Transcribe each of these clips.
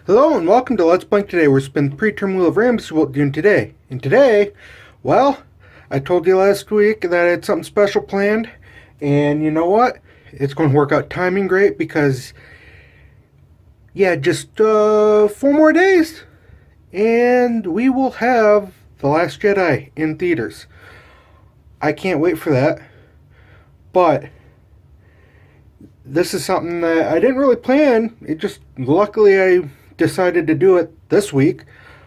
Hello and welcome to Let's Blank Today. We're spinning the preterm wheel of Rams what we're doing today. And today, well, I told you last week that I had something special planned. And you know what? It's going to work out timing great because, yeah, just 4 more days. And we will have The Last Jedi in theaters. I can't wait for that. But this is something that I didn't really plan. It just, luckily I decided to do it this week.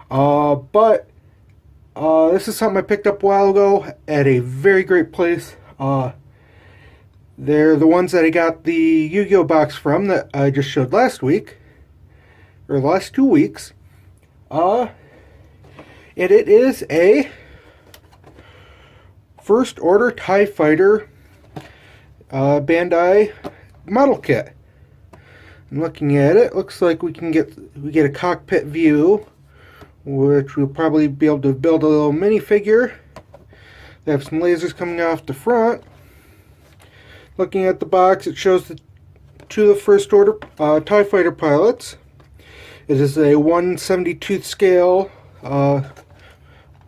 But this is something I picked up a while ago at a very great place. They're the ones that I got the Yu-Gi-Oh box from that I just showed last week, or the last 2 weeks. And it is a First Order TIE Fighter Bandai model kit. And looking at it, looks like we get a cockpit view, which we'll probably be able to build a little minifigure. They have some lasers coming off the front. Looking at the box, it shows the two of the First Order TIE Fighter pilots. It is a 1/72 scale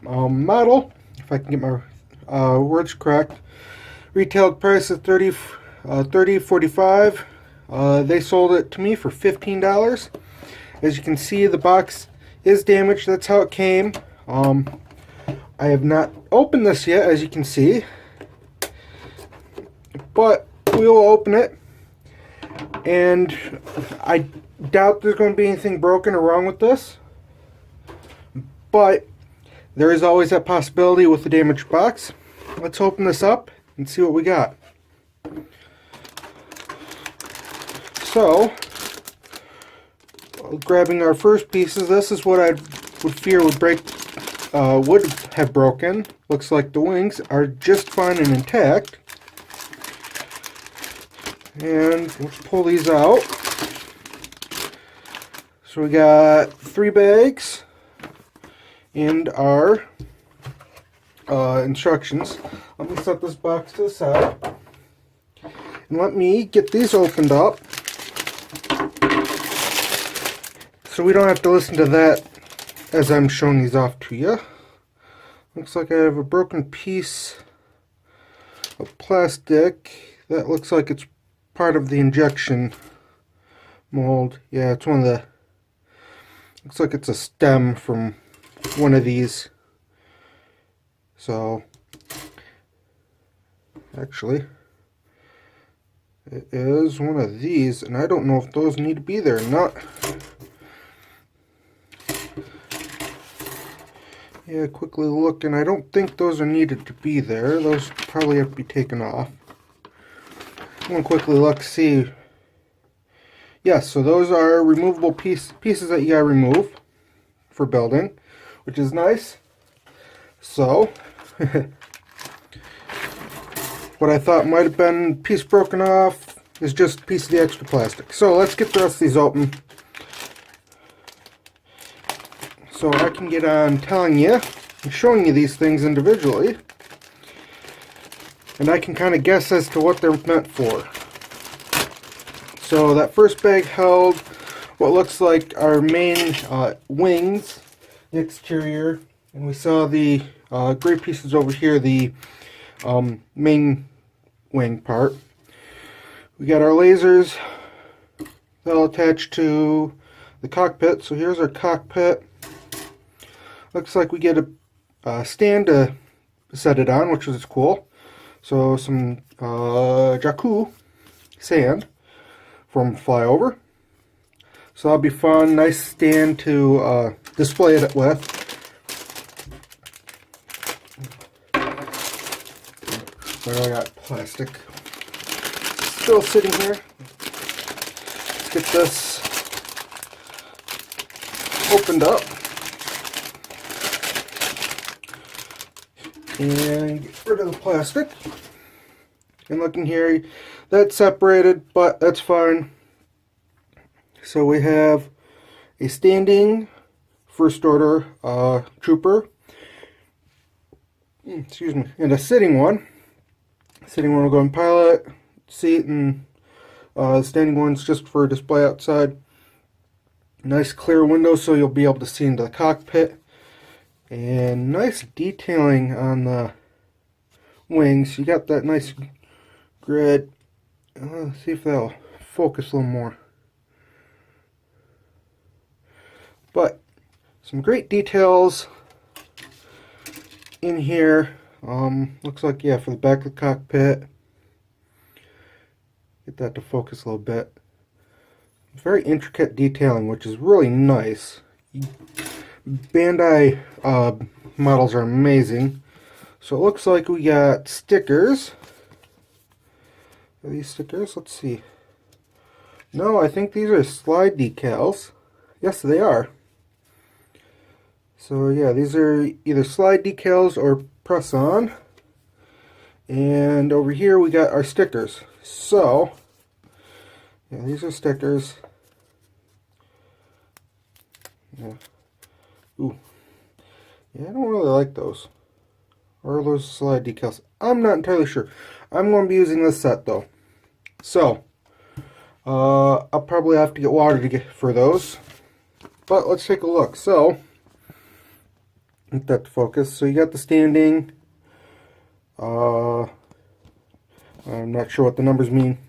model, if I can get my words correct. Retailed price is $30.45. They sold it to me for $15. As you can see, the box is damaged. That's how it came. I have not opened this yet, as you can see, but we will open it. And I doubt there's going to be anything broken or wrong with this, but there is always that possibility with the damaged box. Let's open this up and see what we got. So, grabbing our first pieces, this is what I would fear would have broken. Looks like the wings are just fine and intact. And let's pull these out. So we got 3 bags and our instructions. Let me set this box to the side. And let me get these opened up, so we don't have to listen to that as I'm showing these off to you. Looks like I have a broken piece of plastic that looks like it's part of the injection mold. Yeah, it's one of the, looks like it's a stem from one of these. So, actually, it is one of these, and I don't know if those need to be there or not. Yeah, quickly look, and I don't think those are needed to be there. Those probably have to be taken off. I'm going to quickly look, see. Yes, so those are removable pieces that you gotta remove for building, which is nice. So, what I thought might have been a piece broken off is just a piece of the extra plastic. So let's get the rest of these open, so I can get on telling you and showing you these things individually, and I can kind of guess as to what they're meant for. So that first bag held what looks like our main wings, the exterior, and we saw the gray pieces over here, the main wing part. We got our lasers that'll attach to the cockpit. So here's our cockpit. Looks like we get a stand to set it on, which is cool. So some Jakku sand from flyover. So that'll be fun. Nice stand to display it with. But I got plastic still sitting here. Let's get this opened up and get rid of the plastic. And looking here, that's separated, but that's fine. So we have a standing First Order trooper, excuse me, and a sitting one. Sitting one will go in pilot seat, and the standing one's just for display outside. Nice clear window so you'll be able to see into the cockpit. And nice detailing on the wings. You got that nice grid. Let's see if that'll focus a little more. But some great details in here. Looks like, yeah, for the back of the cockpit. Get that to focus a little bit. Very intricate detailing, which is really nice. Bandai models are amazing. So it looks like we got stickers. Are these stickers? Let's see. No, I think these are slide decals. Yes, they are. So yeah, these are either slide decals or press on. And over here we got our stickers. So, yeah, these are stickers. Yeah. Ooh. Yeah, I don't really like those. Or are those slide decals? I'm not entirely sure. I'm going to be using this set though. So, I'll probably have to get water to get for those. But let's take a look. So, get that to focus. So you got the standing. I'm not sure what the numbers mean.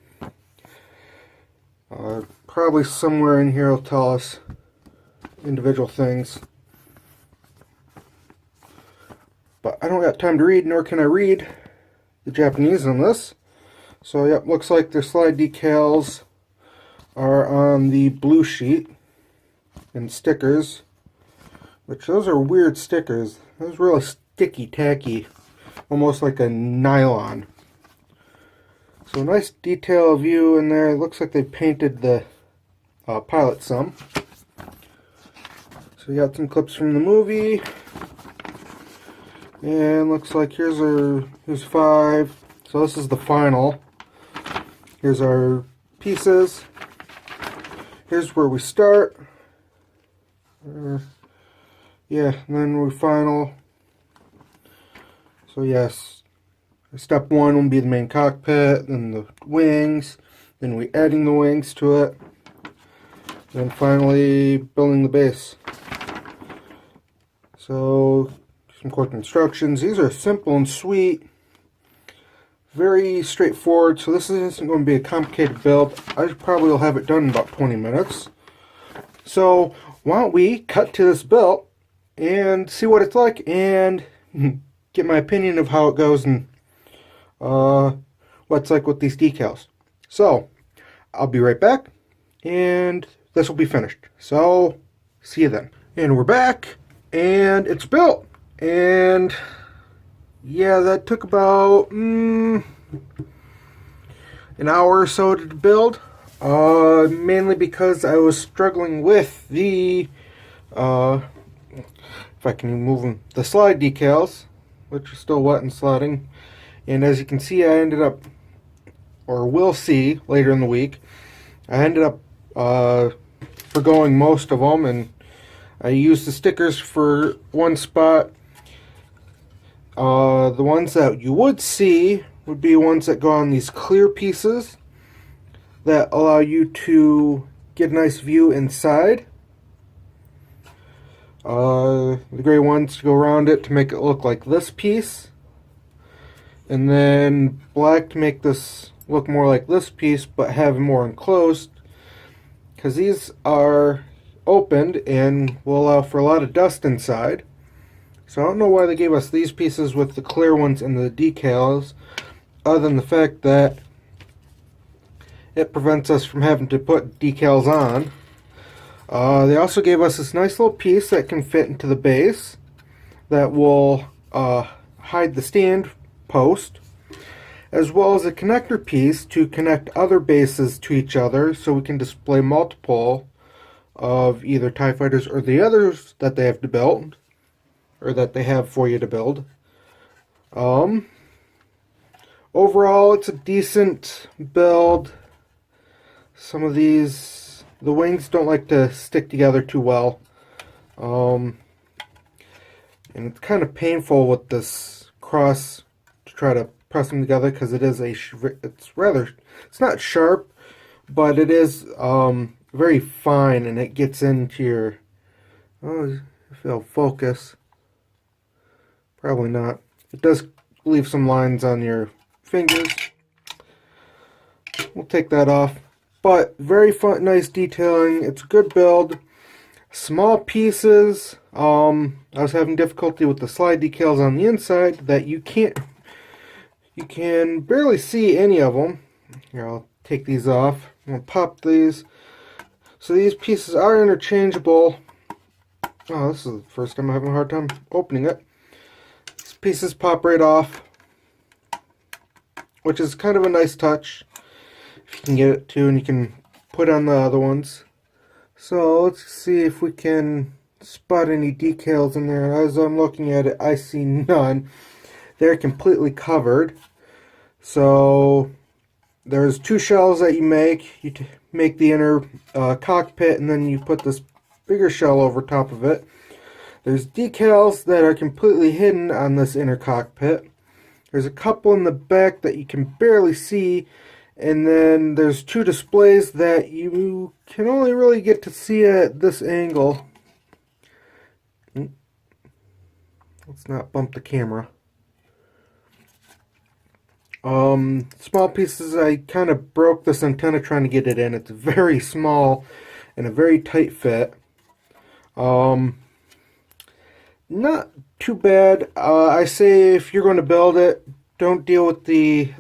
Probably somewhere in here will tell us individual things. But I don't got time to read, nor can I read the Japanese on this. So yep, looks like their slide decals are on the blue sheet. And stickers, which those are weird stickers. Those really sticky, tacky, almost like a nylon. So nice detail view in there. It looks like they painted the pilot some. So we got some clips from the movie. And looks like here's 5. So this is the final. Here's our pieces. Here's where we start. Yeah, and then we final. So yes, step 1 will be the main cockpit, then the wings, then we adding the wings to it, then finally building the base. So some quick instructions. These are simple and sweet, very straightforward. So this isn't going to be a complicated build. I probably will have it done in about 20 minutes. So why don't we cut to this build and see what it's like and get my opinion of how it goes and what it's like with these decals. So I'll be right back and this will be finished. So see you then. And we're back and it's built. And yeah, that took about an hour or so to build. Mainly because I was struggling with the, if I can move them, the slide decals, which are still wet and sliding. And as you can see, I ended up, or will see later in the week, I ended up forgoing most of them, and I used the stickers for one spot. The ones that you would see would be ones that go on these clear pieces that allow you to get a nice view inside. The gray ones to go around it to make it look like this piece. And then black to make this look more like this piece but have more enclosed. Because these are opened and will allow for a lot of dust inside. So I don't know why they gave us these pieces with the clear ones and the decals, other than the fact that it prevents us from having to put decals on. They also gave us this nice little piece that can fit into the base that will hide the stand post, as well as a connector piece to connect other bases to each other so we can display multiple of either TIE fighters or the others that they have to build, or that they have for you to build. Overall, it's a decent build. Some of these, the wings don't like to stick together too well. And it's kind of painful with this cross to try to press them together because it is it's not sharp, but it is very fine, and it gets into your, oh, if it'll focus, probably not. It does leave some lines on your fingers. We'll take that off. But very fun, nice detailing. It's a good build. Small pieces. I was having difficulty with the slide decals on the inside that you can barely see any of them. Here, I'll take these off. I'm gonna pop these. So these pieces are interchangeable. Oh, this is the first time I'm having a hard time opening it. These pieces pop right off, which is kind of a nice touch. If you can get it to, and you can put on the other ones. So let's see if we can spot any decals in there. As I'm looking at it, I see none. They're completely covered. So there's two shells that you make. You make the inner cockpit, and then you put this bigger shell over top of it. There's decals that are completely hidden on this inner cockpit. There's a couple in the back that you can barely see. And then there's two displays that you can only really get to see at this angle. Let's not bump the camera. Small pieces, I kind of broke this antenna trying to get it in. It's very small and a very tight fit. Not too bad. I say if you're going to build it, don't deal with the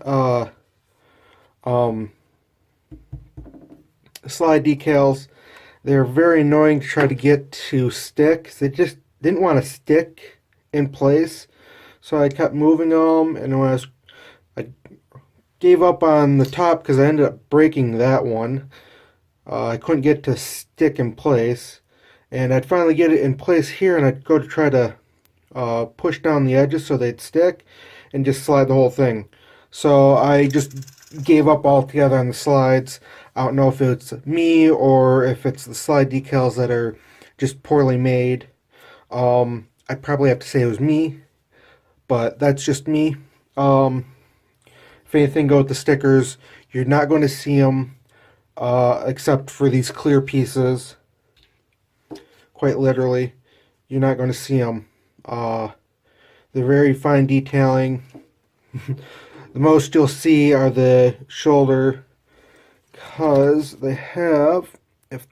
slide decals. They're very annoying to try to get to stick. They just didn't want to stick in place, so I kept moving them, and when I gave up on the top because I ended up breaking that one. I couldn't get to stick in place, and I'd finally get it in place here, and I'd go to try to push down the edges so they'd stick and just slide the whole thing. So I just gave up altogether on the slides. I don't know if it's me or if it's the slide decals that are just poorly made. I'd probably have to say it was me, but that's just me. If anything, go with the stickers. You're not going to see them except for these clear pieces. Quite literally, you're not going to see them. They're very fine detailing. The most you'll see are the shoulder, because they have, if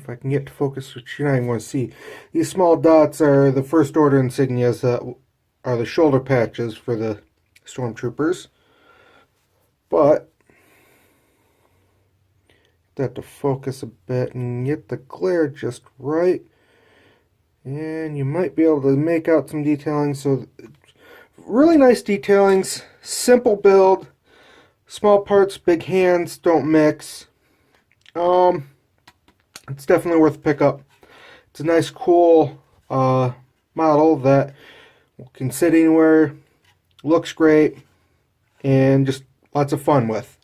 I can get to focus, which you're not even going to see, these small dots are the first order insignias that are the shoulder patches for the stormtroopers. But that to focus a bit and get the glare just right, and you might be able to make out some detailing. So really nice detailings, simple build, small parts, big hands, don't mix. It's definitely worth a pickup. It's a nice, cool model that can sit anywhere, looks great, and just lots of fun with.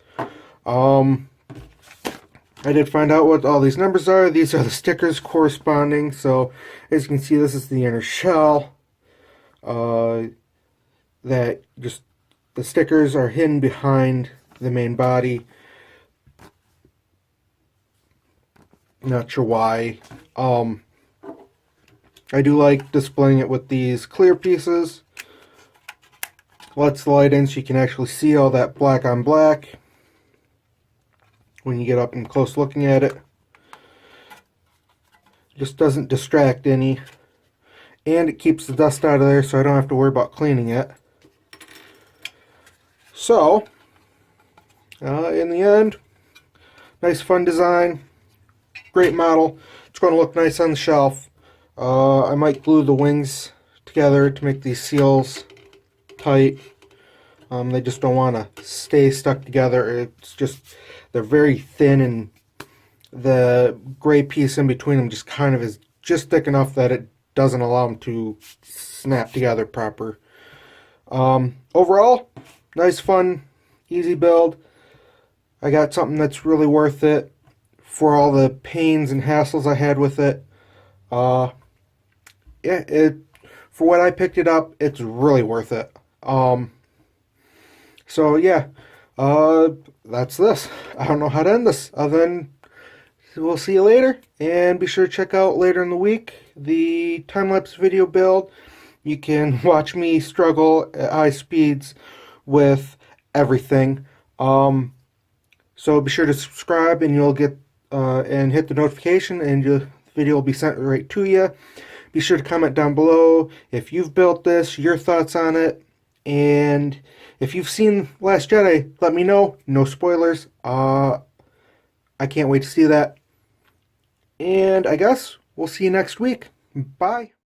I did find out what all these numbers are. These are the stickers corresponding. So as you can see, this is the inner shell. That just the stickers are hidden behind the main body. Not sure why. I do like displaying it with these clear pieces. Lets the light in so you can actually see all that black on black when you get up and close looking at it. Just doesn't distract any, and it keeps the dust out of there so I don't have to worry about cleaning it. So in the end, nice fun design, great model. It's going to look nice on the shelf. I might glue the wings together to make these seals tight. They just don't want to stay stuck together. It's just, they're very thin, and the gray piece in between them just kind of is just thick enough that it doesn't allow them to snap together proper. Overall, nice, fun, easy build. I got something that's really worth it for all the pains and hassles I had with it. Yeah, for what I picked it up, it's really worth it. So yeah, That's this. I don't know how to end this other than we'll see you later, and be sure to check out later in the week the time-lapse video build. You can watch me struggle at high speeds with everything. So be sure to subscribe, and you'll get and hit the notification, and the video will be sent right to you. Be sure to comment down below if you've built this, your thoughts on it, and if you've seen Last Jedi, let me know. No spoilers. I can't wait to see that. And I guess we'll see you next week. Bye.